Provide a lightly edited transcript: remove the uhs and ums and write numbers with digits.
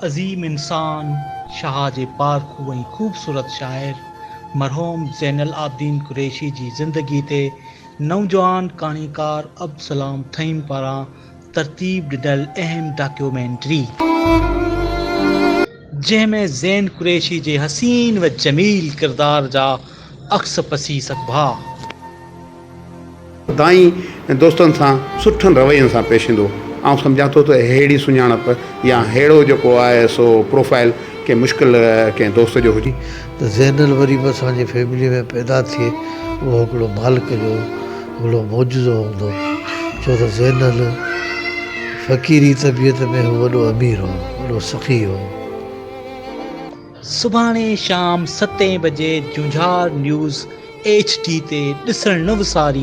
अज़ीम इंसान, शाहज पारखू ऐं ख़ूबसूरत शाइर मरहूम ज़ैनुल आबिदीन कुरैशी जी ज़िंदगी ते नौजवान कहाणीकार अब्दुलसलाम थईम पारां तरतीब ॾिनल अहम डॉक्यूमेंट्री, जंहिंमें ज़ैन कुरैशी जे हसीन व जमील किरदार जा अक्स पसी सघिबा। दाई दोस्तनि सां सुठनि रवैयनि सां पेश ईंदो। ऐं सम्झां थो त अहिड़ी सुञाणप या अहिड़ो जेको आहे सो प्रोफाइल के मुश्किल कंहिं दोस्त जो हुजे। त ज़ैनुल वरी बि असांजी फैमिली में पैदा थिए उहो हिकिड़ो मालिक जो हिकिड़ो मौजूदो हूंदो, छो त ज़ैनुल फ़क़ीरी तबियत में हू वॾो अमीर हो, वॾो सख़ी हो। सुभाणे शाम 7 बजे जुंझार न्यूज़ HD ते ॾिसण न विसारी।